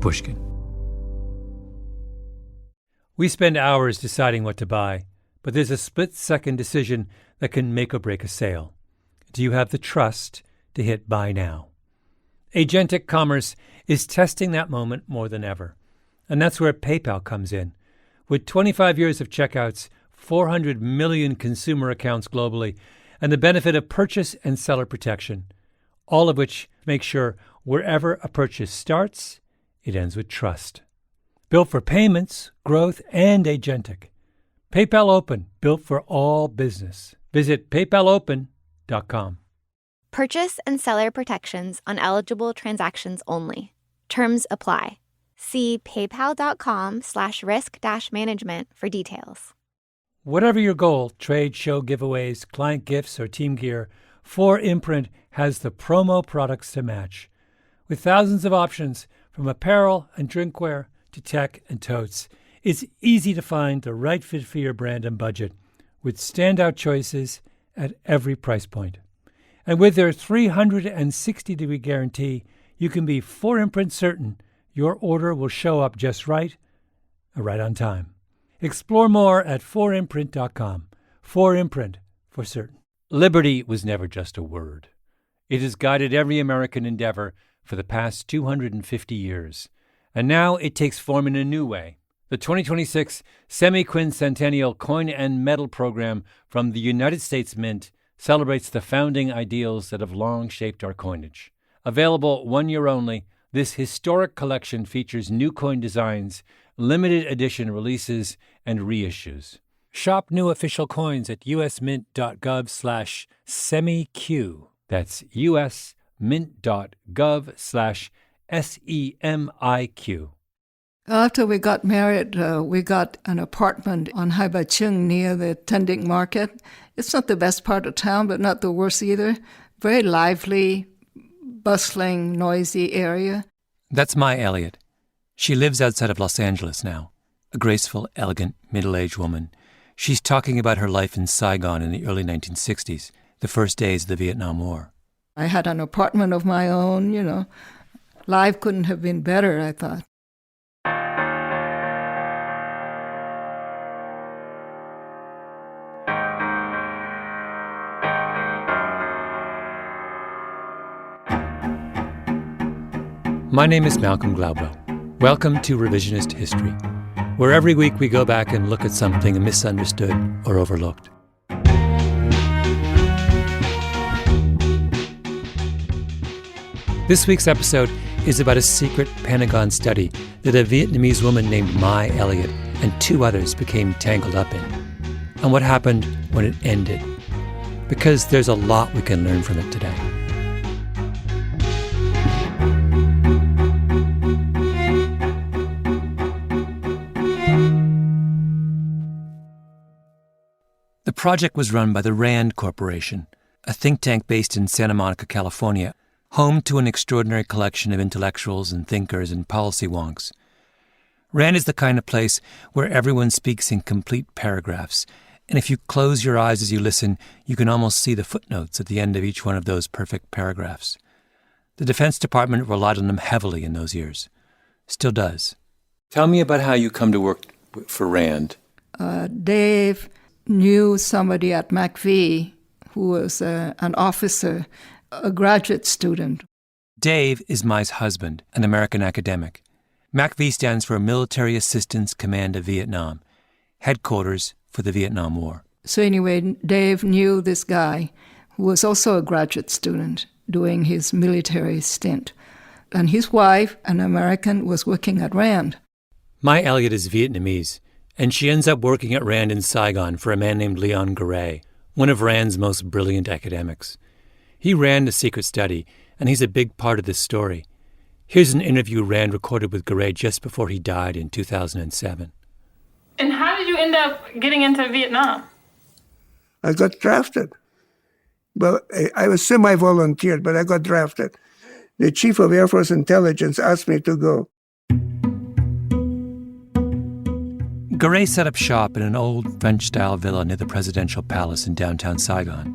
Pushkin. We spend hours deciding what to buy, but there's a split-second decision that can make or break a sale. Do you have the trust to hit buy now? Agentic commerce is testing that moment more than ever. And that's where PayPal comes in. With 25 years of checkouts, 400 million consumer accounts globally, and the benefit of purchase and seller protection, all of which make sure wherever a purchase starts, it ends with trust. Built for payments, growth, and agentic. PayPal Open, built for all business. Visit paypalopen.com. Purchase and seller protections on eligible transactions only. Terms apply. See paypal.com/risk-management for details. Whatever your goal, trade, show, giveaways, client gifts, or team gear, 4imprint has the promo products to match. With thousands of options, from apparel and drinkware to tech and totes, it's easy to find the right fit for your brand and budget, with standout choices at every price point. And with their 360-degree guarantee, you can be 4imprint certain your order will show up just right on time. Explore more at 4imprint.com. 4imprint, for certain. Liberty was never just a word. It has guided every American endeavor for the past 250 years. And now it takes form in a new way. The 2026 Semi-Quincentennial Coin and Medal Program from the United States Mint celebrates the founding ideals that have long shaped our coinage. Available 1 year only, this historic collection features new coin designs, limited edition releases, and reissues. Shop new official coins at usmint.gov/semiq. That's usmint.gov/SEMIQ. After we got married, we got an apartment on Hai Ba Chung near the Tending Market. It's not the best part of town, but not the worst either. Very lively, bustling, noisy area. That's Mai Elliott. She lives outside of Los Angeles now, a graceful, elegant, middle-aged woman. She's talking about her life in Saigon in the early 1960s, the first days of the Vietnam War. I had an apartment of my own, you know. Life couldn't have been better, I thought. My name is Malcolm Gladwell. Welcome to Revisionist History, where every week we go back and look at something misunderstood or overlooked. This week's episode is about a secret Pentagon study that a Vietnamese woman named Mai Elliott and 2 others became tangled up in, and what happened when it ended. Because there's a lot we can learn from it today. The project was run by the RAND Corporation, a think tank based in Santa Monica, California, home to an extraordinary collection of intellectuals and thinkers and policy wonks. RAND is the kind of place where everyone speaks in complete paragraphs, and if you close your eyes as you listen, you can almost see the footnotes at the end of each one of those perfect paragraphs. The Defense Department relied on them heavily in those years. Still does. Tell me about how you come to work for RAND. Dave knew somebody at McVie who was an officer, a graduate student. Dave is Mai's husband, an American academic. MACV stands for Military Assistance Command of Vietnam, headquarters for the Vietnam War. So anyway, Dave knew this guy who was also a graduate student doing his military stint. And his wife, an American, was working at RAND. Mai Elliott is Vietnamese, and she ends up working at RAND in Saigon for a man named Leon Garay, one of RAND's most brilliant academics. He ran a secret study, and he's a big part of this story. Here's an interview RAND recorded with Garay just before he died in 2007. And how did you end up getting into Vietnam? I got drafted. Well, I was semi-volunteered, but I got drafted. The Chief of Air Force Intelligence asked me to go. Garay set up shop in an old French-style villa near the presidential palace in downtown Saigon,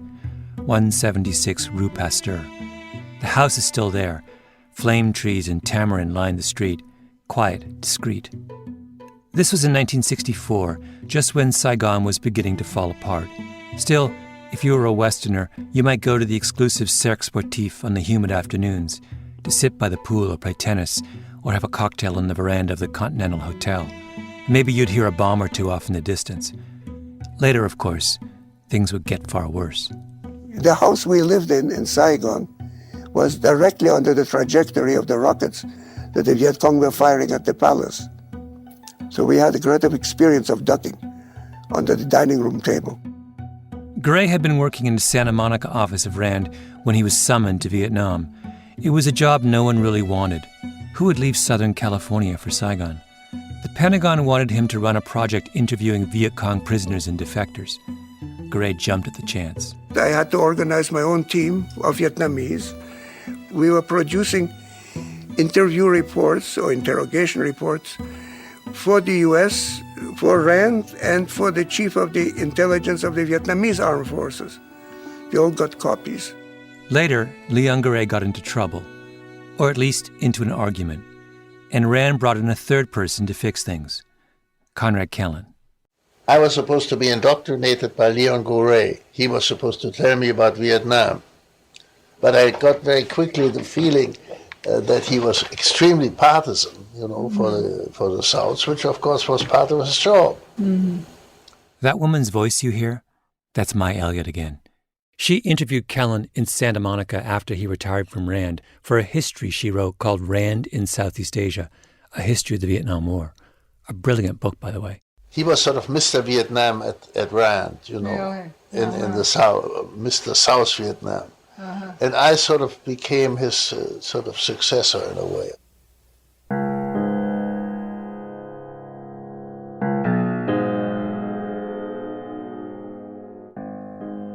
176 Rue Pasteur. The house is still there. Flame trees and tamarind line the street. quiet, discreet. This was in 1964, just when Saigon was beginning to fall apart. Still, if you were a Westerner, you might go to the exclusive Cercle Sportif on the humid afternoons to sit by the pool or play tennis or have a cocktail in the veranda of the Continental Hotel. Maybe you'd hear a bomb or two off in the distance. Later, of course, things would get far worse. The house we lived in Saigon, was directly under the trajectory of the rockets that the Viet Cong were firing at the palace. So we had a great experience of ducking under the dining room table. Gray had been working in the Santa Monica office of Rand when he was summoned to Vietnam. It was a job no one really wanted. Who would leave Southern California for Saigon? The Pentagon wanted him to run a project interviewing Viet Cong prisoners and defectors. Gray jumped at the chance. I had to organize my own team of Vietnamese. We were producing interview reports or interrogation reports for the U.S., for Rand, and for the chief of the intelligence of the Vietnamese armed forces. They all got copies. Later, Leon Garay got into trouble, or at least into an argument, and Rand brought in a third person to fix things, Conrad Kellen. I was supposed to be indoctrinated by Leon Garay. He was supposed to tell me about Vietnam. But I got very quickly the feeling that he was extremely partisan, for the South, which of course was part of his job. Mm-hmm. That woman's voice you hear, that's my Elliot again. She interviewed Kellen in Santa Monica after he retired from Rand for a history she wrote called Rand in Southeast Asia, A History of the Vietnam War. A brilliant book, by the way. He was sort of Mr. Vietnam at Rand, in the South, Mr. South Vietnam. Uh-huh. And I sort of became his sort of successor in a way.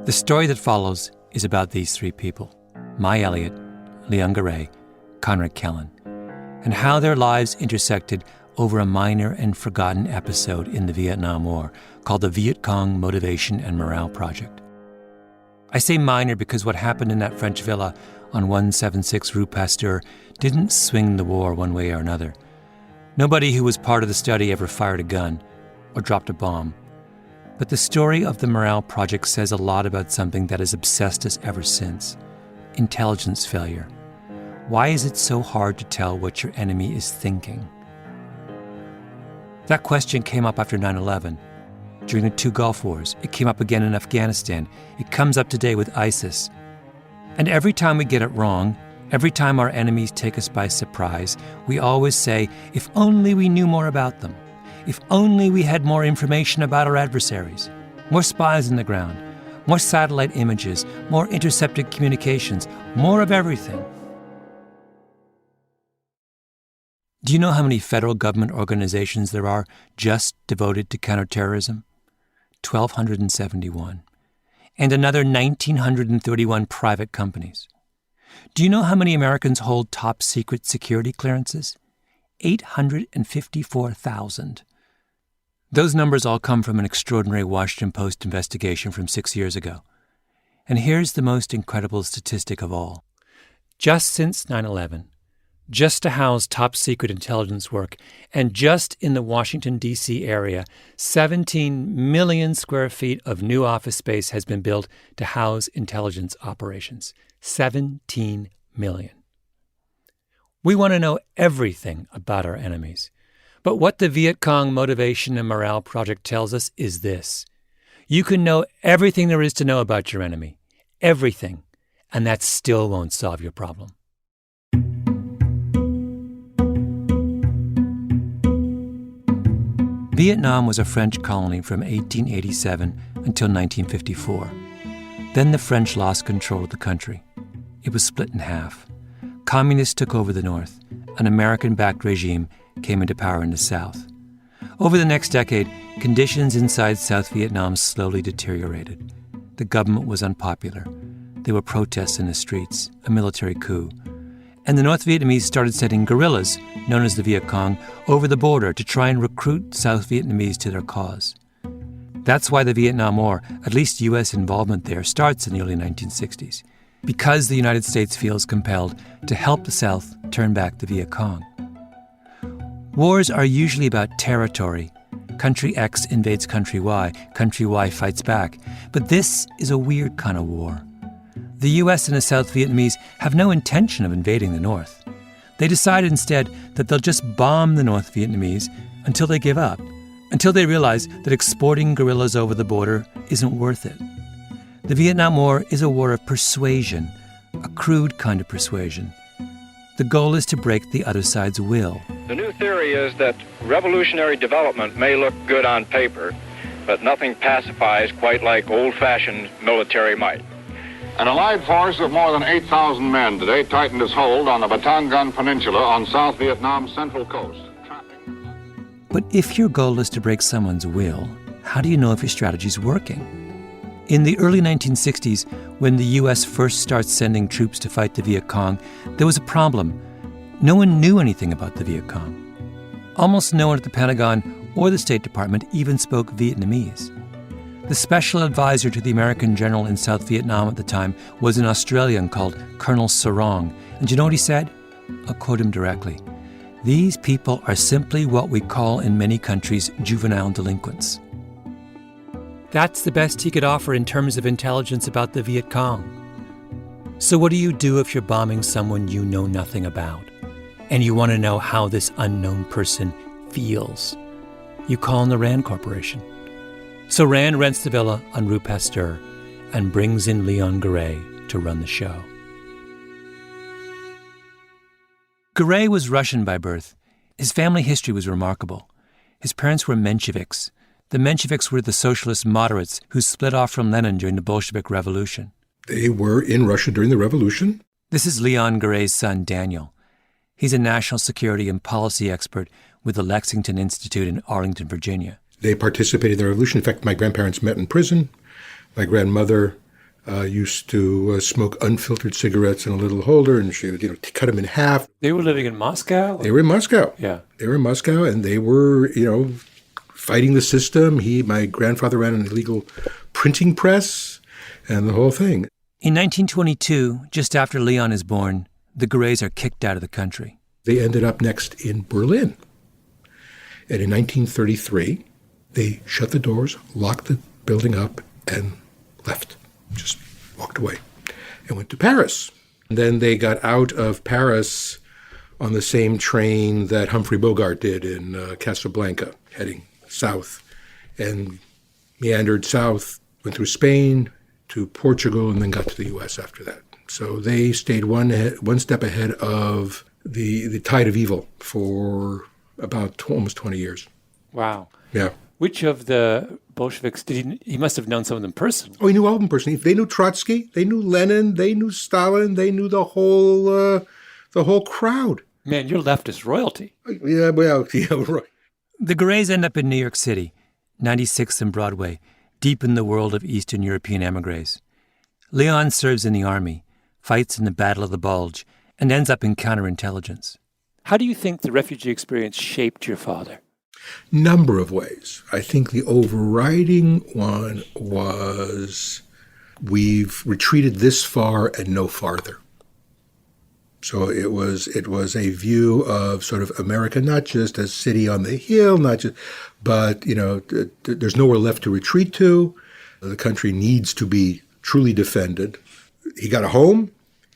The story that follows is about these three people, my Elliot, Leon Garay, Conrad Kellen, and how their lives intersected over a minor and forgotten episode in the Vietnam War called the Viet Cong Motivation and Morale Project. I say minor because what happened in that French villa on 176 Rue Pasteur didn't swing the war one way or another. Nobody who was part of the study ever fired a gun or dropped a bomb. But the story of the Morale Project says a lot about something that has obsessed us ever since: intelligence failure. Why is it so hard to tell what your enemy is thinking? That question came up after 9/11. During the two Gulf Wars, it came up again in Afghanistan. It comes up today with ISIS. And every time we get it wrong, every time our enemies take us by surprise, we always say, if only we knew more about them. If only we had more information about our adversaries. More spies on the ground. More satellite images. More intercepted communications. More of everything. Do you know how many federal government organizations there are just devoted to counterterrorism? 1,271. And another 1,931 private companies. Do you know how many Americans hold top-secret security clearances? 854,000. Those numbers all come from an extraordinary Washington Post investigation from 6 years ago. And here's the most incredible statistic of all. Just since 9/11, just to house top-secret intelligence work, and just in the Washington, D.C. area, 17 million square feet of new office space has been built to house intelligence operations. 17 million. We want to know everything about our enemies. But what the Viet Cong Motivation and Morale Project tells us is this: you can know everything there is to know about your enemy. Everything. And that still won't solve your problem. Vietnam was a French colony from 1887 until 1954. Then the French lost control of the country. It was split in half. Communists took over the north. An American-backed regime came into power in the south. Over the next decade, conditions inside South Vietnam slowly deteriorated. The government was unpopular. There were protests in the streets, a military coup. And the North Vietnamese started sending guerrillas, known as the Viet Cong, over the border to try and recruit South Vietnamese to their cause. That's why the Vietnam War, at least U.S. involvement there, starts in the early 1960s, because the United States feels compelled to help the South turn back the Viet Cong. Wars are usually about territory. Country X invades country Y. Country Y fights back. But this is a weird kind of war. The U.S. and the South Vietnamese have no intention of invading the North. They decide instead that they'll just bomb the North Vietnamese until they give up, until they realize that exporting guerrillas over the border isn't worth it. The Vietnam War is a war of persuasion, a crude kind of persuasion. The goal is to break the other side's will. The new theory is that revolutionary development may look good on paper, but nothing pacifies quite like old-fashioned military might. An allied force of more than 8,000 men today tightened its hold on the Pentagon Peninsula on South Vietnam's central coast. But if your goal is to break someone's will, how do you know if your strategy's working? In the early 1960s, when the U.S. first starts sending troops to fight the Viet Cong, there was a problem. No one knew anything about the Viet Cong. Almost no one at the Pentagon or the State Department even spoke Vietnamese. The special advisor to the American general in South Vietnam at the time was an Australian called Colonel Sarong. And you know what he said? I'll quote him directly. "These people are simply what we call in many countries juvenile delinquents." That's the best he could offer in terms of intelligence about the Viet Cong. So what do you do if you're bombing someone you know nothing about, and you want to know how this unknown person feels? You call in the Rand Corporation. So Rand rents the villa on Rue Pasteur and brings in Leon Garay to run the show. Garay was Russian by birth. His family history was remarkable. His parents were Mensheviks. The Mensheviks were the socialist moderates who split off from Lenin during the Bolshevik Revolution. They were in Russia during the revolution. This is Leon Garay's son, Daniel. He's a national security and policy expert with the Lexington Institute in Arlington, Virginia. They participated in the revolution. In fact, my grandparents met in prison. My grandmother used to smoke unfiltered cigarettes in a little holder, and she would, cut them in half. They were living in Moscow? They were in Moscow. Yeah. They were in Moscow, and they were, fighting the system. My grandfather ran an illegal printing press and the whole thing. In 1922, just after Leon is born, the Garays are kicked out of the country. They ended up next in Berlin. And in 1933, they shut the doors, locked the building up, and left. Just walked away and went to Paris. And then they got out of Paris on the same train that Humphrey Bogart did in Casablanca, heading south, and meandered south, went through Spain to Portugal, and then got to the U.S. after that. So they stayed one step ahead of the tide of evil for about almost 20 years. Wow. Yeah. Which of the Bolsheviks he must have known some of them personally? Oh, he knew all of them personally. They knew Trotsky, they knew Lenin, they knew Stalin, they knew the whole crowd. Man, you're leftist royalty. Yeah, well, yeah, right. The Garays end up in New York City, 96th and Broadway, deep in the world of Eastern European emigres. Leon serves in the army, fights in the Battle of the Bulge, and ends up in counterintelligence. How do you think the refugee experience shaped your father? Number of ways. I think the overriding one was we've retreated this far and no farther. So it was a view of sort of America, not just a city on the hill, but there's nowhere left to retreat to. The country needs to be truly defended. He got a home,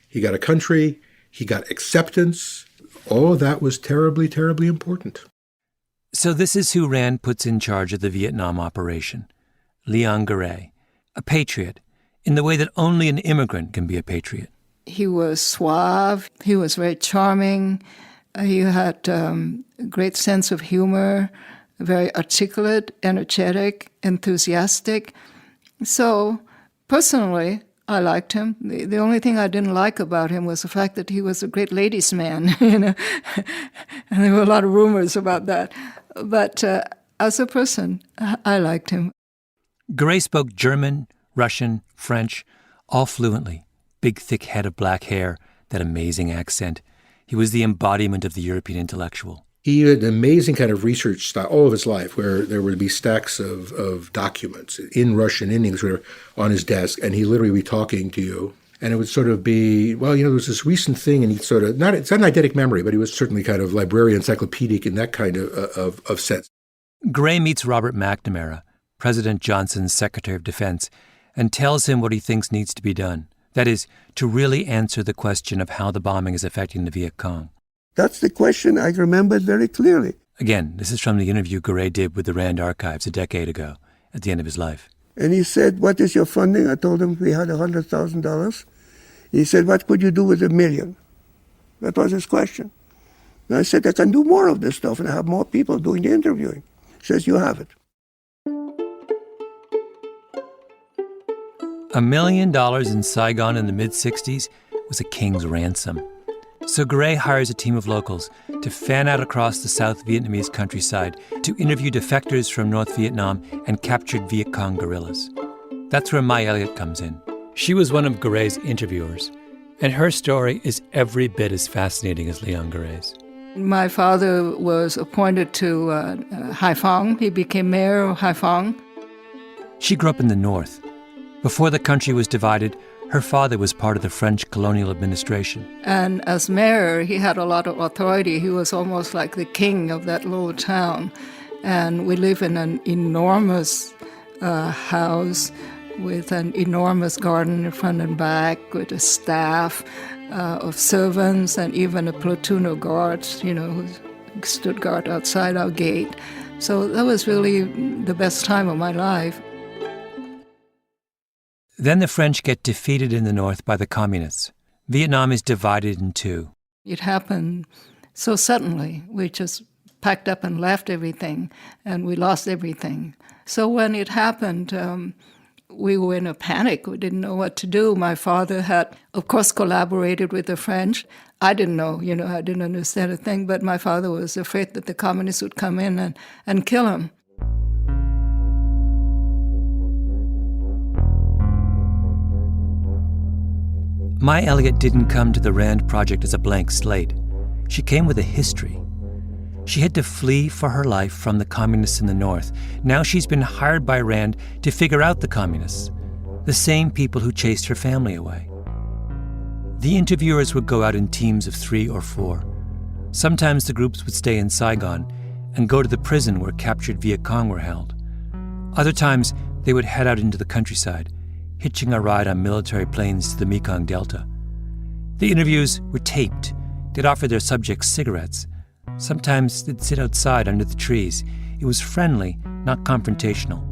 he got a country, he got acceptance. All of that was terribly, terribly important. So this is who Rand puts in charge of the Vietnam operation, Leon Garay, a patriot, in the way that only an immigrant can be a patriot. He was suave. He was very charming. He had a great sense of humor, very articulate, energetic, enthusiastic. So personally, I liked him. The only thing I didn't like about him was the fact that he was a great ladies' man, and there were a lot of rumors about that. But as a person, I liked him. Garay spoke German, Russian, French, all fluently. Big, thick head of black hair, that amazing accent. He was the embodiment of the European intellectual. He had an amazing kind of research style all of his life, where there would be stacks of documents in Russian, in English, on his desk, and he'd literally be talking to you And it would sort of be, well, there was this recent thing, and he sort of, it's not an eidetic memory, but he was certainly kind of librarian, encyclopedic in that kind of sense. Gray meets Robert McNamara, President Johnson's Secretary of Defense, and tells him what he thinks needs to be done. That is, to really answer the question of how the bombing is affecting the Viet Cong. That's the question. I remember it very clearly. Again, this is from the interview Gray did with the Rand Archives a decade ago, at the end of his life. And he said, what is your funding? I told him we had $100,000. He said, what could you do with $1 million? That was his question. And I said, I can do more of this stuff and have more people doing the interviewing. He says, you have it. $1 million in Saigon in the mid-'60s was a king's ransom. So Gray hires a team of locals to fan out across the South Vietnamese countryside to interview defectors from North Vietnam and captured Viet Cong guerrillas. That's where Mai Elliott comes in. She was one of Gray's interviewers, and her story is every bit as fascinating as Leon Gray's. My father was appointed to Haiphong. He became mayor of Haiphong. She grew up in the north. Before the country was divided, her father was part of the French colonial administration. And as mayor, he had a lot of authority. He was almost like the king of that little town. And we live in an enormous house with an enormous garden in front and back, with a staff of servants and even a platoon of guards, who stood guard outside our gate. So that was really the best time of my life. Then the French get defeated in the north by the communists. Vietnam is divided in two. It happened so suddenly. We just packed up and left everything, and we lost everything. So when it happened, we were in a panic. We didn't know what to do. My father had, of course, collaborated with the French. I didn't know, I didn't understand a thing, but my father was afraid that the communists would come in and kill him. Mai Elliott didn't come to the Rand Project as a blank slate. She came with a history. She had to flee for her life from the communists in the north. Now she's been hired by Rand to figure out the communists, the same people who chased her family away. The interviewers would go out in teams of 3 or 4. Sometimes the groups would stay in Saigon and go to the prison where captured Viet Cong were held. Other times, they would head out into the countryside, hitching a ride on military planes to the Mekong Delta. The interviews were taped. They'd offer their subjects cigarettes. Sometimes they'd sit outside under the trees. It was friendly, not confrontational.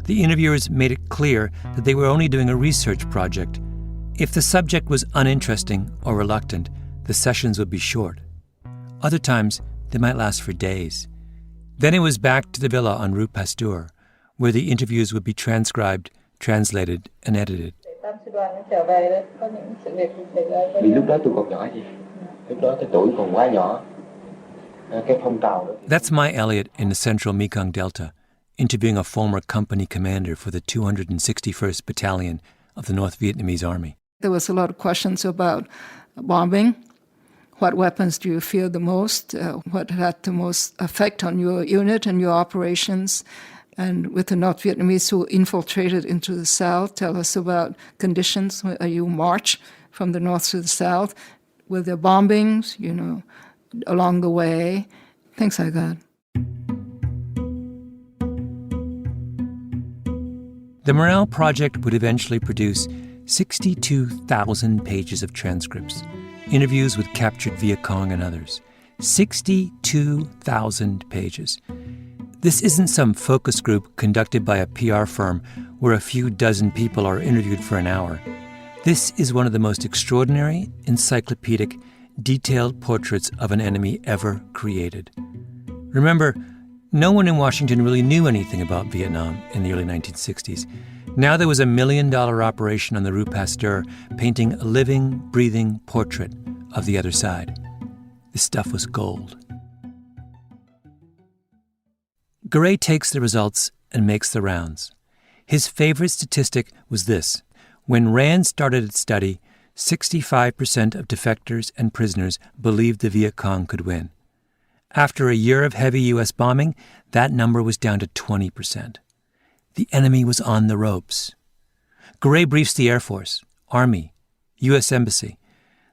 The interviewers made it clear that they were only doing a research project. If the subject was uninteresting or reluctant, the sessions would be short. Other times, they might last for days. Then it was back to the villa on Rue Pasteur, where the interviews would be transcribed, translated, and edited. That's Mai Elliott in the central Mekong Delta, interviewing a former company commander for the 261st Battalion of the North Vietnamese Army. There was a lot of questions about bombing. What weapons do you fear the most? What had the most effect on your unit and your operations? And with the North Vietnamese who infiltrated into the south, tell us about conditions. You march from the north to the south. Were there bombings, along the way? Things like that. The Morale Project would eventually produce 62,000 pages of transcripts, interviews with captured Viet Cong and others. 62,000 pages. This isn't some focus group conducted by a PR firm where a few dozen people are interviewed for an hour. This is one of the most extraordinary, encyclopedic, detailed portraits of an enemy ever created. Remember, no one in Washington really knew anything about Vietnam in the early 1960s. Now there was $1 million operation on the Rue Pasteur painting a living, breathing portrait of the other side. This stuff was gold. Gray takes the results and makes the rounds. His favorite statistic was this. When Rand started its study, 65% of defectors and prisoners believed the Viet Cong could win. After a year of heavy U.S. bombing, that number was down to 20%. The enemy was on the ropes. Gray briefs the Air Force, Army, U.S. Embassy,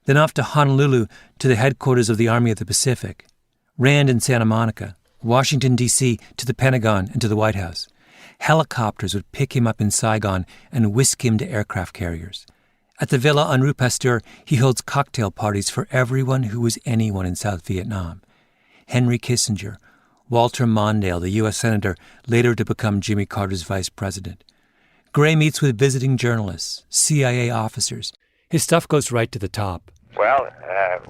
then off to Honolulu to the headquarters of the Army of the Pacific, Rand in Santa Monica, Washington, D.C. to the Pentagon and to the White House. Helicopters would pick him up in Saigon and whisk him to aircraft carriers. At the villa on Rue Pasteur, he holds cocktail parties for everyone who was anyone in South Vietnam. Henry Kissinger, Walter Mondale, the U.S. Senator, later to become Jimmy Carter's vice president. Gray meets with visiting journalists, CIA officers. His stuff goes right to the top. Well,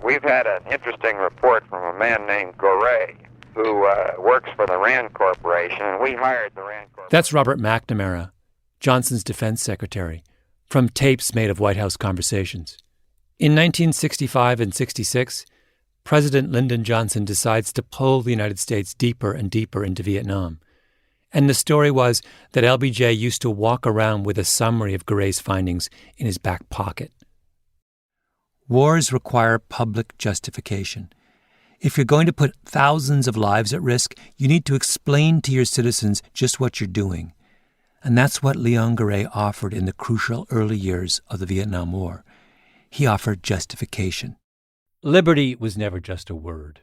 we've had an interesting report from a man named Goray, who works for the Rand Corporation, and we hired the Rand Corporation. That's Robert McNamara, Johnson's defense secretary, from tapes made of White House conversations. In 1965 and 66, President Lyndon Johnson decides to pull the United States deeper and deeper into Vietnam. And the story was that LBJ used to walk around with a summary of Garay's findings in his back pocket. Wars require public justification. If you're going to put thousands of lives at risk, you need to explain to your citizens just what you're doing. And that's what Leon Garay offered in the crucial early years of the Vietnam War. He offered justification. Liberty was never just a word.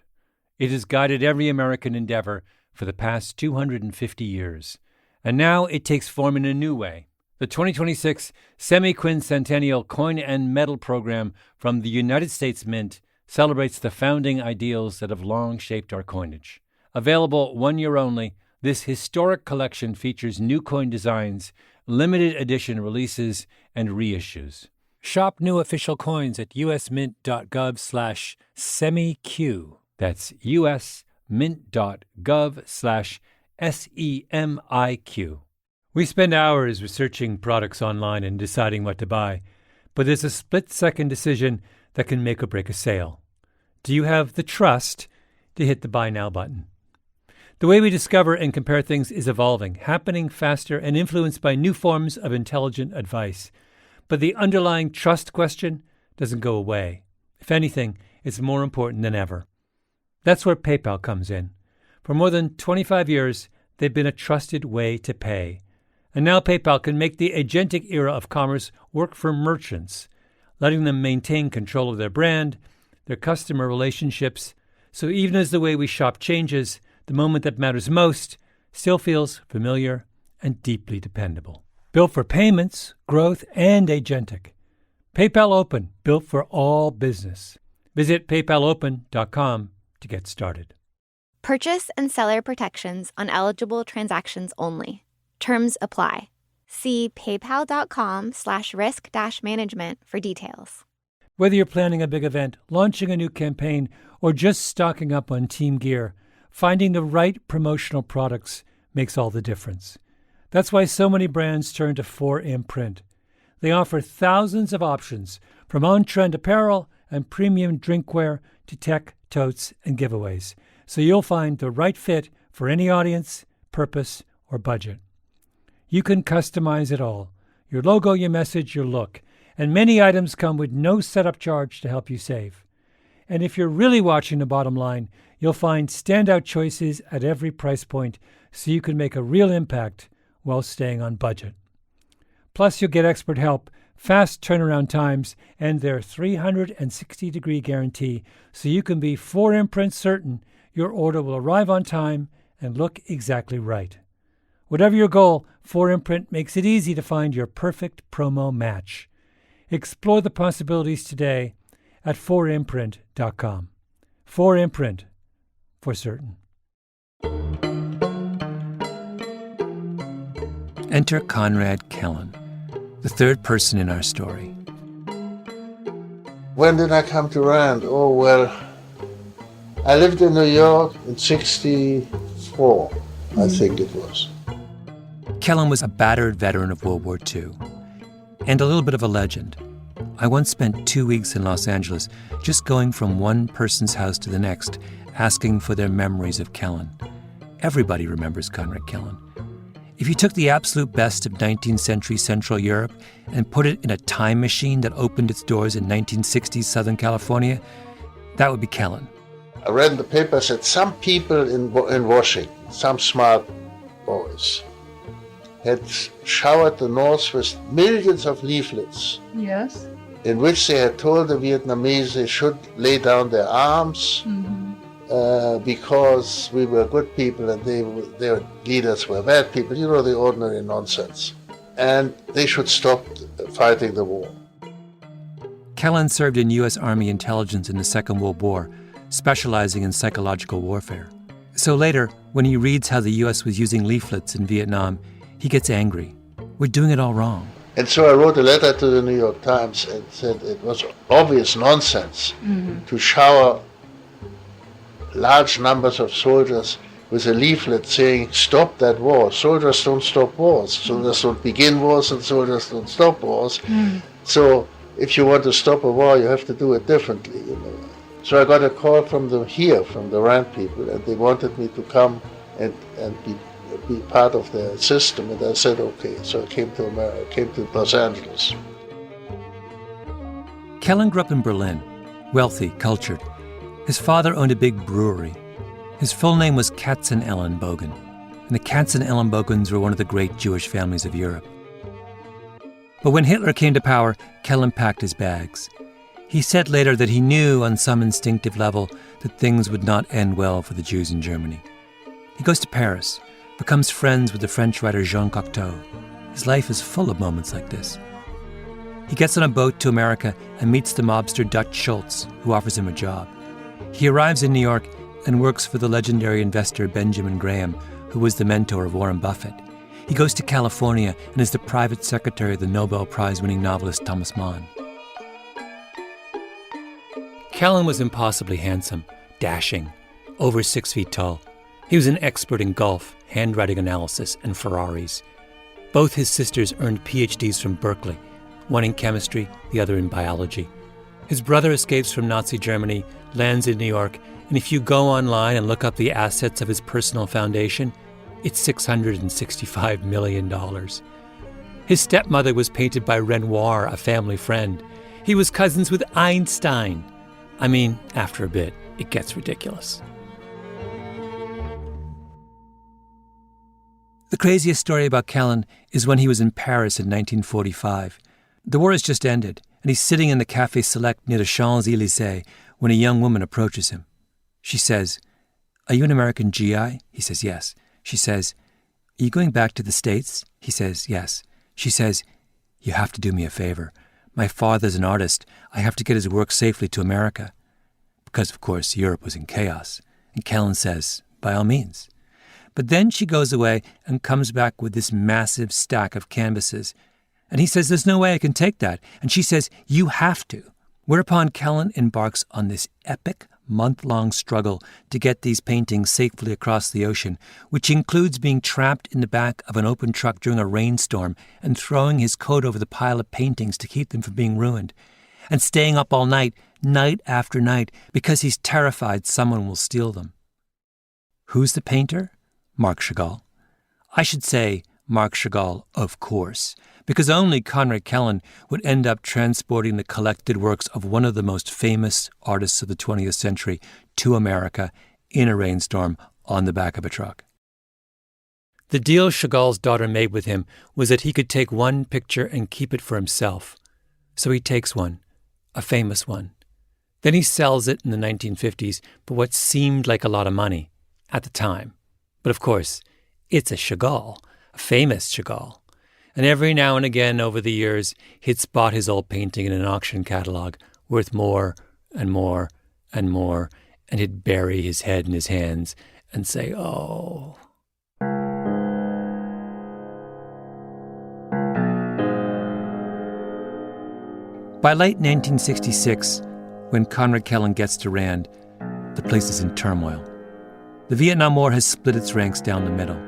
It has guided every American endeavor for the past 250 years. And now it takes form in a new way. The 2026 Semi-Quincentennial Coin and Medal Program from the United States Mint celebrates the founding ideals that have long shaped our coinage. Available 1 year only, this historic collection features new coin designs, limited edition releases, and reissues. Shop new official coins at usmint.gov/semiq. That's usmint.gov/SEMIQ. We spend hours researching products online and deciding what to buy, but there's a split-second decision that can make or break a sale. Do you have the trust to hit the Buy Now button? The way we discover and compare things is evolving, happening faster, and influenced by new forms of intelligent advice. But the underlying trust question doesn't go away. If anything, it's more important than ever. That's where PayPal comes in. For more than 25 years, they've been a trusted way to pay. And now PayPal can make the agentic era of commerce work for merchants, letting them maintain control of their brand, their customer relationships, so even as the way we shop changes, the moment that matters most still feels familiar and deeply dependable. Built for payments, growth, and agentic. PayPal Open, built for all business. Visit paypalopen.com to get started. Purchase and seller protections on eligible transactions only. Terms apply. See paypal.com/risk-management for details. Whether you're planning a big event, launching a new campaign, or just stocking up on team gear, finding the right promotional products makes all the difference. That's why so many brands turn to 4imprint. They offer thousands of options, from on-trend apparel and premium drinkware to tech, totes, and giveaways, so you'll find the right fit for any audience, purpose, or budget. You can customize it all: your logo, your message, your look, and many items come with no setup charge to help you save. And if you're really watching the bottom line, you'll find standout choices at every price point so you can make a real impact while staying on budget. Plus, you'll get expert help, fast turnaround times, and their 360-degree guarantee so you can be 4imprint certain your order will arrive on time and look exactly right. Whatever your goal, 4imprint makes it easy to find your perfect promo match. Explore the possibilities today at 4imprint.com. 4imprint, for certain. Enter Conrad Kellen, the third person in our story. When did I come to Rand? Oh, well, I lived in New York in 1964, I think it was. Kellen was a battered veteran of World War II and a little bit of a legend. I once spent 2 weeks in Los Angeles just going from one person's house to the next, asking for their memories of Kellen. Everybody remembers Conrad Kellen. If you took the absolute best of 19th century Central Europe and put it in a time machine that opened its doors in 1960s Southern California, that would be Kellen. I read in the papers that some people in Washington, some smart boys, had showered the North with millions of leaflets. Yes. in which they had told the Vietnamese they should lay down their arms because we were good people and their leaders were bad people, you know, the ordinary nonsense. And they should stop fighting the war. Kellen served in U.S. Army intelligence in the Second World War, specializing in psychological warfare. So later, when he reads how the U.S. was using leaflets in Vietnam, he gets angry. We're doing it all wrong. And so I wrote a letter to the New York Times and said it was obvious nonsense to shower large numbers of soldiers with a leaflet saying, stop that war. Soldiers don't stop wars. Soldiers don't begin wars and soldiers don't stop wars. So if you want to stop a war, you have to do it differently, you know. So I got a call from them here, from the RAND people, and they wanted me to come and be part of their system, and I said okay. So I came to America, came to Los Angeles. Kellen grew up in Berlin, wealthy, cultured. His father owned a big brewery. His full name was Katzenelnbogen, and the Katzenelnbogens were one of the great Jewish families of Europe. But when Hitler came to power, Kellen packed his bags. He said later that he knew on some instinctive level that things would not end well for the Jews in Germany. He goes to Paris, becomes friends with the French writer Jean Cocteau. His life is full of moments like this. He gets on a boat to America and meets the mobster Dutch Schultz, who offers him a job. He arrives in New York and works for the legendary investor Benjamin Graham, who was the mentor of Warren Buffett. He goes to California and is the private secretary of the Nobel Prize-winning novelist Thomas Mann. Kellen was impossibly handsome, dashing, over 6 feet tall. He was an expert in golf, handwriting analysis, and Ferraris. Both his sisters earned PhDs from Berkeley, one in chemistry, the other in biology. His brother escapes from Nazi Germany, lands in New York, and if you go online and look up the assets of his personal foundation, it's $665 million. His stepmother was painted by Renoir, a family friend. He was cousins with Einstein. I mean, after a bit, it gets ridiculous. The craziest story about Kellen is when he was in Paris in 1945. The war has just ended, and he's sitting in the Café Select near the Champs-Élysées when a young woman approaches him. She says, "Are you an American GI?" He says, "Yes." She says, "Are you going back to the States?" He says, "Yes." She says, "You have to do me a favor. My father's an artist. I have to get his work safely to America." Because, of course, Europe was in chaos. And Kellen says, "By all means." But then she goes away and comes back with this massive stack of canvases. And he says, "There's no way I can take that." And she says, "You have to." Whereupon Kellen embarks on this epic month-long struggle to get these paintings safely across the ocean, which includes being trapped in the back of an open truck during a rainstorm and throwing his coat over the pile of paintings to keep them from being ruined, and staying up all night, night after night, because he's terrified someone will steal them. Who's the painter? Marc Chagall. I should say Marc Chagall, of course, because only Conrad Kellen would end up transporting the collected works of one of the most famous artists of the 20th century to America in a rainstorm on the back of a truck. The deal Chagall's daughter made with him was that he could take one picture and keep it for himself. So he takes one, a famous one. Then he sells it in the 1950s for what seemed like a lot of money at the time. But of course, it's a Chagall, a famous Chagall. And every now and again over the years, he'd spot his old painting in an auction catalog, worth more and more and more, and he'd bury his head in his hands and say, "Oh." By late 1966, when Conrad Kellen gets to Rand, the place is in turmoil. The Vietnam War has split its ranks down the middle.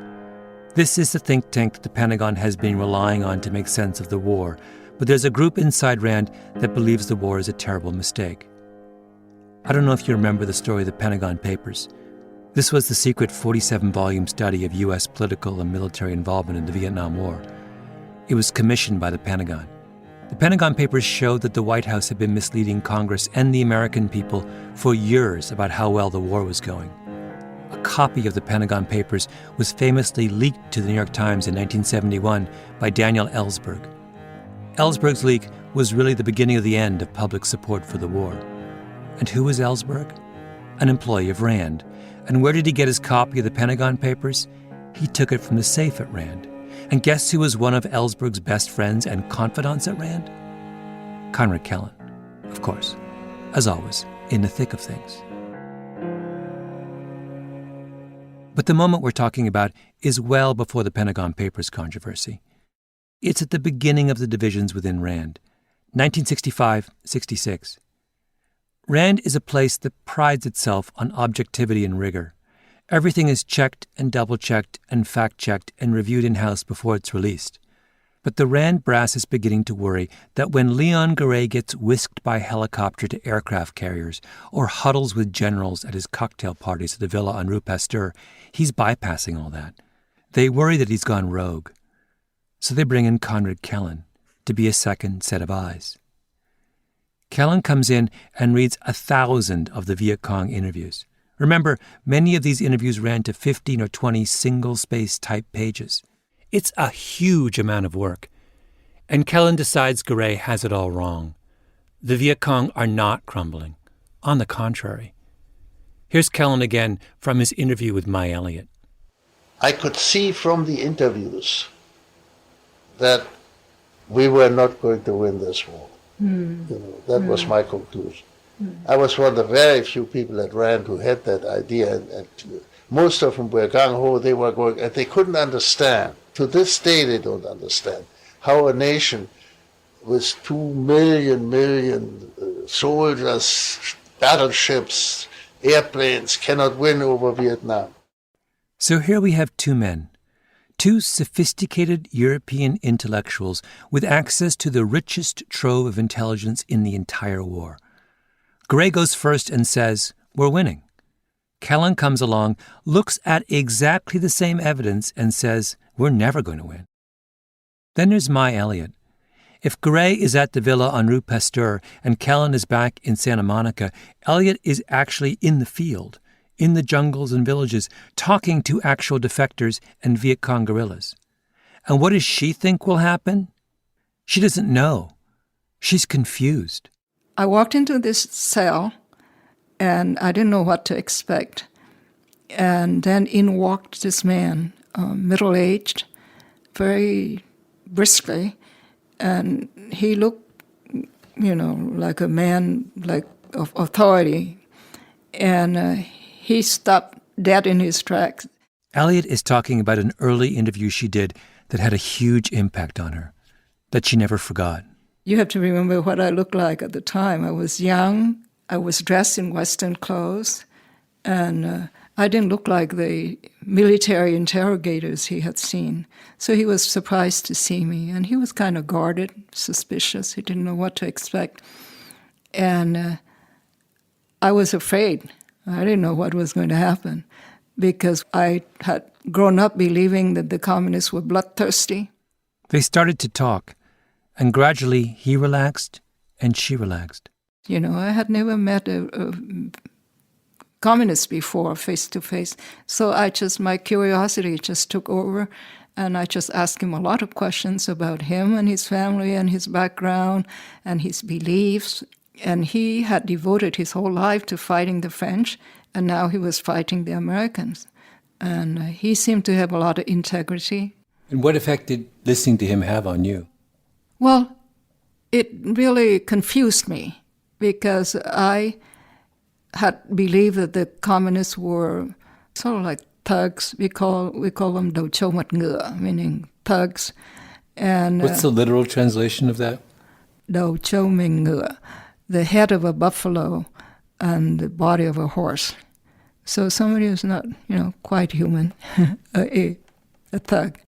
This is the think tank that the Pentagon has been relying on to make sense of the war, but there's a group inside Rand that believes the war is a terrible mistake. I don't know if you remember the story of the Pentagon Papers. This was the secret 47-volume study of U.S. political and military involvement in the Vietnam War. It was commissioned by the Pentagon. The Pentagon Papers showed that the White House had been misleading Congress and the American people for years about how well the war was going. A copy of the Pentagon Papers was famously leaked to the New York Times in 1971 by Daniel Ellsberg. Ellsberg's leak was really the beginning of the end of public support for the war. And who was Ellsberg? An employee of Rand. And where did he get his copy of the Pentagon Papers? He took it from the safe at Rand. And guess who was one of Ellsberg's best friends and confidants at Rand? Conrad Kellen, of course, as always, in the thick of things. But the moment we're talking about is well before the Pentagon Papers controversy. It's at the beginning of the divisions within Rand, 1965-66. Rand is a place that prides itself on objectivity and rigor. Everything is checked and double-checked and fact-checked and reviewed in-house before it's released. But the Rand brass is beginning to worry that when Leon Garay gets whisked by helicopter to aircraft carriers or huddles with generals at his cocktail parties at the villa on Rue Pasteur, he's bypassing all that. They worry that he's gone rogue. So they bring in Conrad Kellen to be a second set of eyes. Kellen comes in and reads 1,000 of the Viet Cong interviews. Remember, many of these interviews ran to 15 or 20 single-space type pages. It's a huge amount of work. And Kellen decides Garay has it all wrong. The Viet Cong are not crumbling. On the contrary. Here's Kellen again from his interview with Mai Elliott. I could see from the interviews that we were not going to win this war. That was my conclusion. I was one of the very few people at Rand who had that idea, and most of them were gung-ho. They were going, and they couldn't understand. To this day, they don't understand how a nation with 2 million soldiers, battleships, airplanes cannot win over Vietnam. So here we have two men. Two sophisticated European intellectuals with access to the richest trove of intelligence in the entire war. Garay goes first and says, "We're winning." Kellen comes along, looks at exactly the same evidence and says, "We're never going to win." Then there's Mai Elliott. If Garay is at the villa on Rue Pasteur and Kellen is back in Santa Monica, Elliott is actually in the field, in the jungles and villages, talking to actual defectors and Viet Cong guerrillas. And what does she think will happen? She doesn't know. She's confused. I walked into this cell, and I didn't know what to expect. And then in walked this man, middle-aged, very briskly, and he looked, like a man of authority. And he stopped dead in his tracks. Elliott is talking about an early interview she did that had a huge impact on her, that she never forgot. You have to remember what I looked like at the time. I was young, I was dressed in Western clothes, and I didn't look like the military interrogators he had seen. So he was surprised to see me, and he was kind of guarded, suspicious. He didn't know what to expect. And I was afraid. I didn't know what was going to happen because I had grown up believing that the communists were bloodthirsty. They started to talk, and gradually he relaxed and she relaxed. I had never met a communist before, face to face. So my curiosity just took over, and I just asked him a lot of questions about him and his family and his background and his beliefs. And he had devoted his whole life to fighting the French, and now he was fighting the Americans. And he seemed to have a lot of integrity. And what effect did listening to him have on you? Well, it really confused me because I had believed that the communists were sort of like thugs. We call them đầu trâu mặt ngựa, meaning thugs. And what's the literal translation of that? Đầu trâu mình ngựa, the head of a buffalo and the body of a horse. So somebody who's not, quite human, a thug.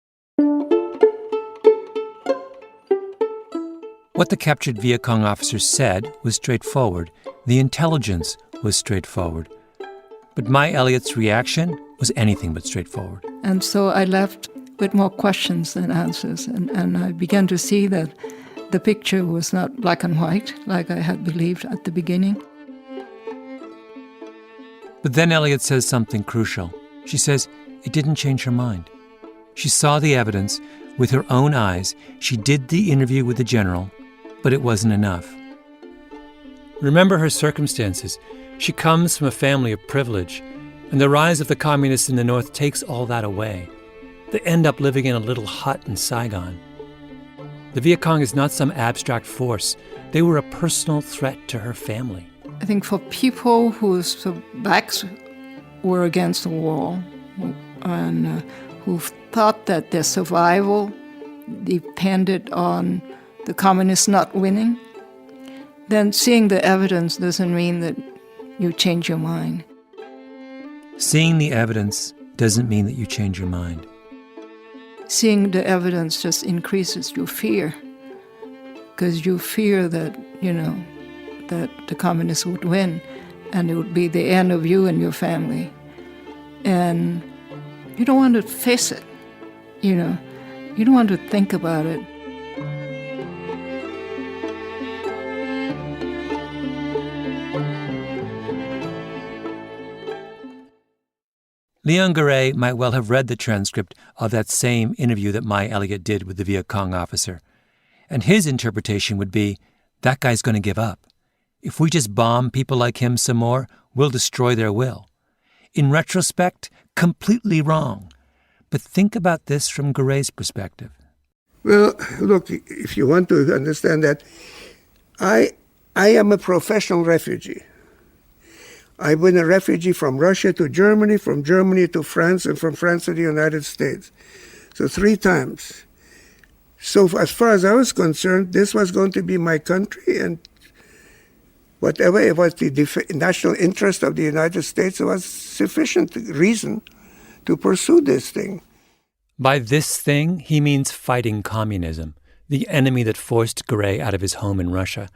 What the captured Viet Cong officers said was straightforward. The intelligence was straightforward. But Mai Elliott's reaction was anything but straightforward. And so I left with more questions than answers. And I began to see that the picture was not black and white like I had believed at the beginning. But then Elliott says something crucial. She says it didn't change her mind. She saw the evidence, With her own eyes, she did the interview with the general, but it wasn't enough. Remember her circumstances. She comes from a family of privilege, and the rise of the communists in the North takes all that away. They end up living in a little hut in Saigon. The Viet Cong is not some abstract force. They were a personal threat to her family. I think for people whose backs were against the wall and who thought that their survival depended on the communists not winning, then seeing the evidence doesn't mean that you change your mind. Seeing the evidence doesn't mean that you change your mind. Seeing the evidence just increases your fear, because you fear that, that the communists would win and it would be the end of you and your family. And you don't want to face it, you don't want to think about it. Leon Garay might well have read the transcript of that same interview that Mai Elliott did with the Viet Cong officer. And his interpretation would be, that guy's going to give up. If we just bomb people like him some more, we'll destroy their will. In retrospect, completely wrong. But think about this from Garay's perspective. Well, look, if you want to understand that, I am a professional refugee. I've been a refugee from Russia to Germany, from Germany to France, and from France to the United States. So 3 times. So as far as I was concerned, this was going to be my country, and whatever it was the national interest of the United States, was sufficient reason to pursue this thing. By this thing, he means fighting communism, the enemy that forced Garay out of his home in Russia.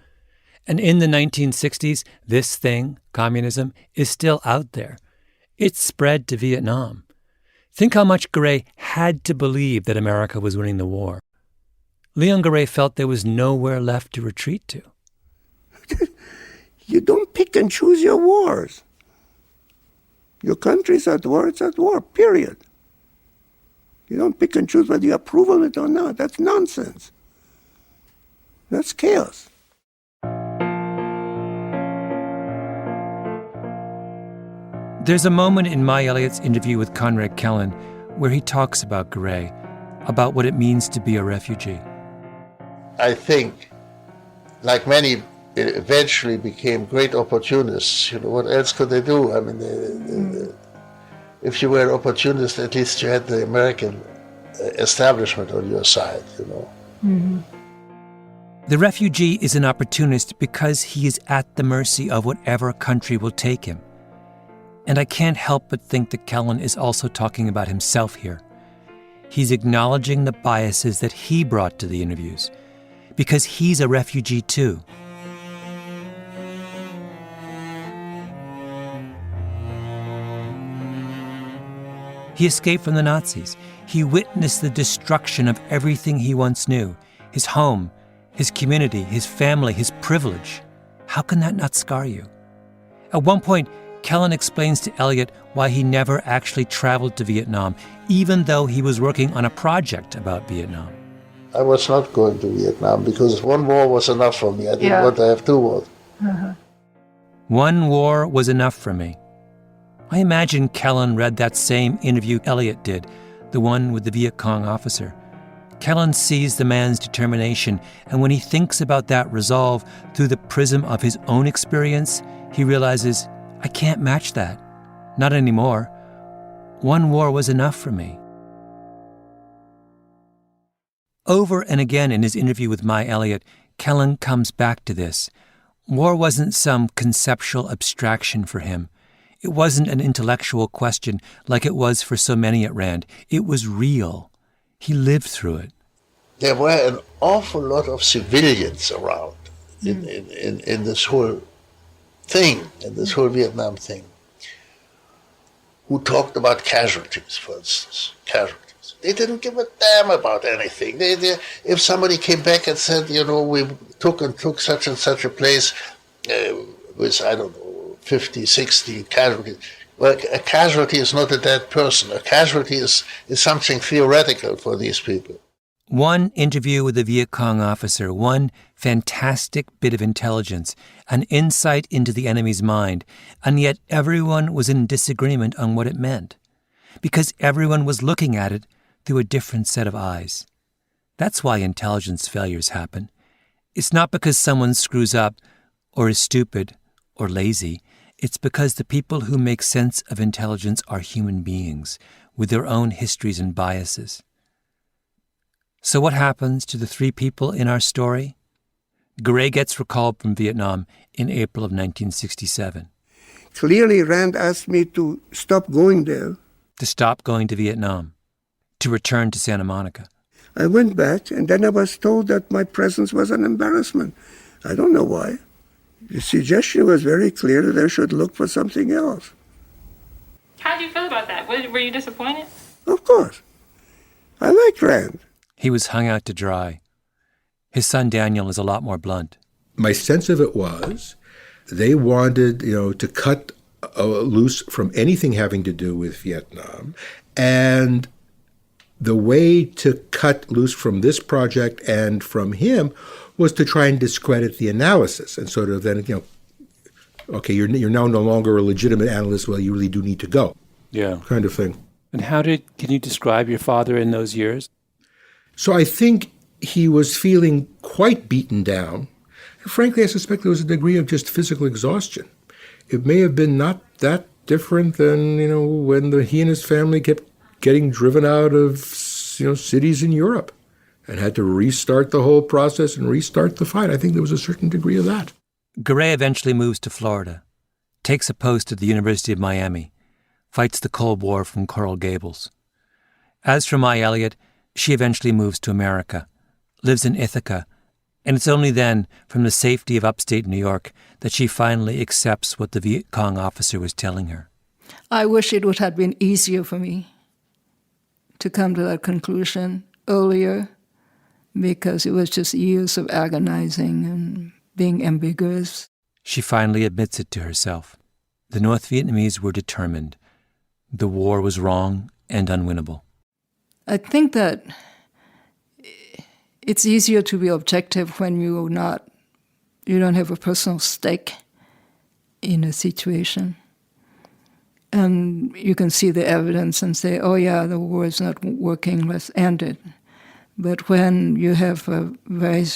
And in the 1960s, this thing, communism, is still out there. It spread to Vietnam. Think how much Garay had to believe that America was winning the war. Leon Garay felt there was nowhere left to retreat to. You don't pick and choose your wars. Your country's at war, it's at war, period. You don't pick and choose whether you approve of it or not. That's nonsense. That's chaos. There's a moment in Mai Elliott's interview with Conrad Kellen where he talks about Garay, about what it means to be a refugee. I think, like many, eventually became great opportunists. What else could they do? I mean, if you were an opportunist, at least you had the American establishment on your side, Mm-hmm. The refugee is an opportunist because he is at the mercy of whatever country will take him. And I can't help but think that Kellen is also talking about himself here. He's acknowledging the biases that he brought to the interviews, because he's a refugee too. He escaped from the Nazis. He witnessed the destruction of everything he once knew, his home, his community, his family, his privilege. How can that not scar you? At one point, Kellen explains to Elliott why he never actually traveled to Vietnam, even though he was working on a project about Vietnam. I was not going to Vietnam because one war was enough for me. I didn't want to have 2 wars. Uh-huh. One war was enough for me. I imagine Kellen read that same interview Elliott did, the one with the Viet Cong officer. Kellen sees the man's determination, and when he thinks about that resolve through the prism of his own experience, he realizes, I can't match that. Not anymore. One war was enough for me. Over and again in his interview with Mai Elliott, Kellen comes back to this. War wasn't some conceptual abstraction for him. It wasn't an intellectual question like it was for so many at Rand. It was real. He lived through it. There were an awful lot of civilians around in this whole thing, in this whole Vietnam thing, who talked about casualties, for instance, casualties. They didn't give a damn about anything. If somebody came back and said, we took such and such a place with, 50, 60 casualties. Well, a casualty is not a dead person. A casualty is something theoretical for these people. One interview with a Viet Cong officer, one fantastic bit of intelligence, an insight into the enemy's mind, and yet everyone was in disagreement on what it meant, because everyone was looking at it through a different set of eyes. That's why intelligence failures happen. It's not because someone screws up or is stupid or lazy. It's because the people who make sense of intelligence are human beings with their own histories and biases. So what happens to the three people in our story? Garay gets recalled from Vietnam in April of 1967. Clearly, Rand asked me to stop going there. To stop going to Vietnam. To return to Santa Monica. I went back, and then I was told that my presence was an embarrassment. I don't know why. The suggestion was very clear that I should look for something else. How do you feel about that? Were you disappointed? Of course. I liked Rand. He was hung out to dry. His son Daniel is a lot more blunt. My sense of it was they wanted, to cut loose from anything having to do with Vietnam. And the way to cut loose from this project and from him was to try and discredit the analysis and sort of then, okay, you're now no longer a legitimate analyst, well, you really do need to go. Yeah. Kind of thing. And can you describe your father in those years? So I think he was feeling quite beaten down. And frankly, I suspect there was a degree of just physical exhaustion. It may have been not that different than, when he and his family kept getting driven out of, cities in Europe and had to restart the whole process and restart the fight. I think there was a certain degree of that. Garay eventually moves to Florida, takes a post at the University of Miami, fights the Cold War from Coral Gables. As for Mai Elliott, she eventually moves to America, lives in Ithaca, and it's only then, from the safety of upstate New York, that she finally accepts what the Viet Cong officer was telling her. I wish it would have been easier for me to come to that conclusion earlier, because it was just years of agonizing and being ambiguous. She finally admits it to herself. The North Vietnamese were determined. The war was wrong and unwinnable. I think that it's easier to be objective when you don't have a personal stake in a situation. And you can see the evidence and say, oh yeah, the war is not working, let's end it. But when you have a very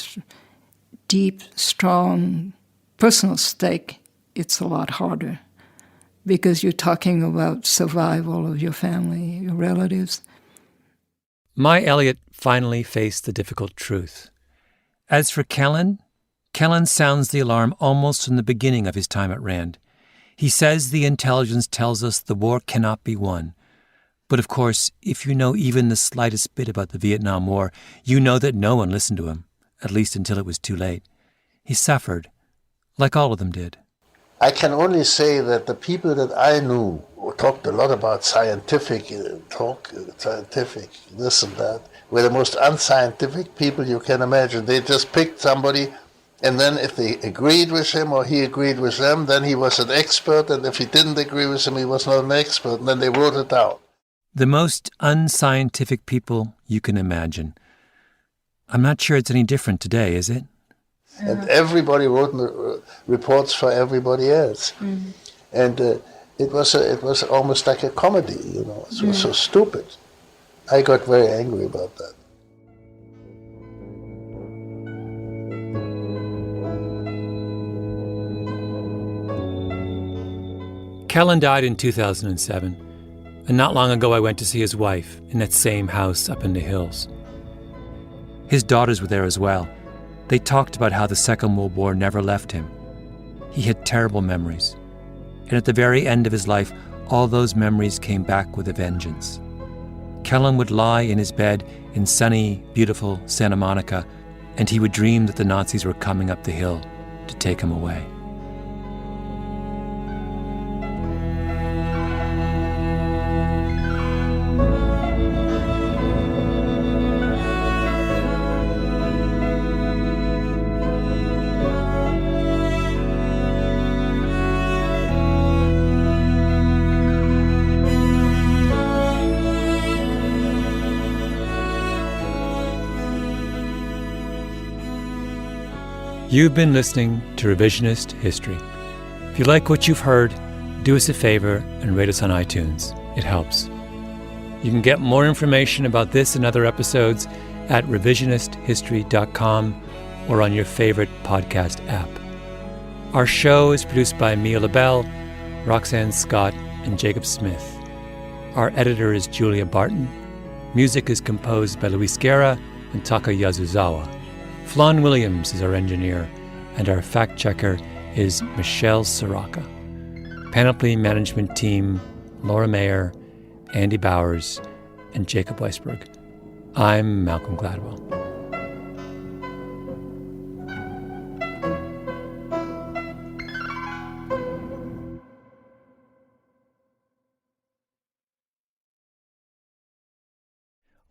deep, strong personal stake, it's a lot harder because you're talking about survival of your family, your relatives. Mai Elliott finally faced the difficult truth. As for Kellen sounds the alarm almost from the beginning of his time at Rand. He says the intelligence tells us the war cannot be won. But of course, if you know even the slightest bit about the Vietnam War, you know that no one listened to him, at least until it was too late. He suffered, like all of them did. I can only say that the people that I knew who talked a lot about scientific this and that, were the most unscientific people you can imagine. They just picked somebody, and then if they agreed with him or he agreed with them, then he was an expert, and if he didn't agree with him, he was not an expert, and then they wrote it down. The most unscientific people you can imagine. I'm not sure it's any different today, is it? And everybody wrote reports for everybody else. Mm-hmm. And it was almost like a comedy, It was so stupid. I got very angry about that. Kellen died in 2007, and not long ago I went to see his wife in that same house up in the hills. His daughters were there as well. They talked about how the Second World War never left him. He had terrible memories, and at the very end of his life, all those memories came back with a vengeance. Kellen would lie in his bed in sunny, beautiful Santa Monica, and he would dream that the Nazis were coming up the hill to take him away. You've been listening to Revisionist History. If you like what you've heard, do us a favor and rate us on iTunes. It helps. You can get more information about this and other episodes at revisionisthistory.com or on your favorite podcast app. Our show is produced by Mia LaBelle, Roxanne Scott, and Jacob Smith. Our editor is Julia Barton. Music is composed by Luis Guerra and Taka Yasuzawa. Flan Williams is our engineer, and our fact-checker is Michelle Soraka. Panoply Management Team, Laura Mayer, Andy Bowers, and Jacob Weisberg. I'm Malcolm Gladwell.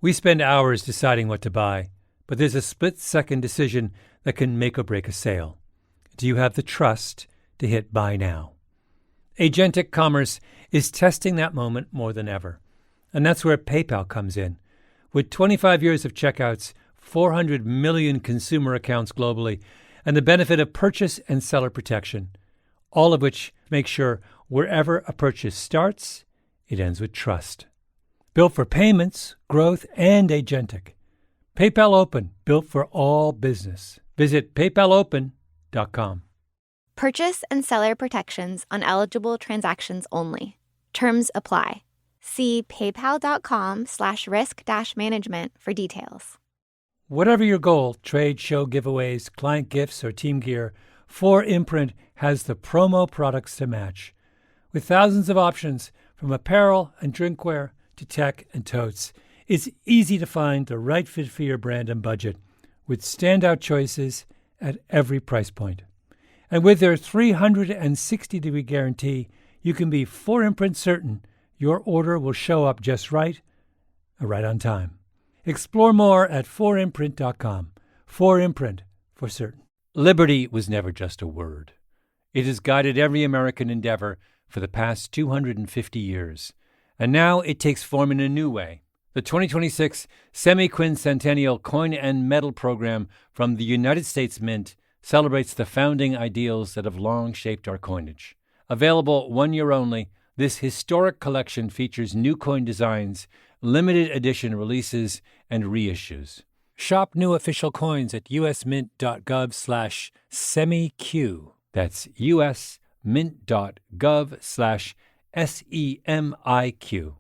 We spend hours deciding what to buy, but there's a split-second decision that can make or break a sale. Do you have the trust to hit buy now? Agentic commerce is testing that moment more than ever, and that's where PayPal comes in. With 25 years of checkouts, 400 million consumer accounts globally, and the benefit of purchase and seller protection, all of which make sure wherever a purchase starts, it ends with trust. Built for payments, growth, and agentic. PayPal Open, built for all business. Visit paypalopen.com. Purchase and seller protections on eligible transactions only. Terms apply. See paypal.com/risk-management for details. Whatever your goal, trade, show giveaways, client gifts, or team gear, 4imprint has the promo products to match. With thousands of options, from apparel and drinkware to tech and totes, it's easy to find the right fit for your brand and budget, with standout choices at every price point. And with their 360-degree guarantee, you can be 4imprint certain your order will show up just right on time. Explore more at 4imprint.com. 4imprint, for certain. Liberty was never just a word. It has guided every American endeavor for the past 250 years. And now it takes form in a new way. The 2026 Semi-Quincentennial Coin and Medal Program from the United States Mint celebrates the founding ideals that have long shaped our coinage. Available 1 year only, this historic collection features new coin designs, limited edition releases, and reissues. Shop new official coins at usmint.gov/semiq. That's usmint.gov/SEMIQ.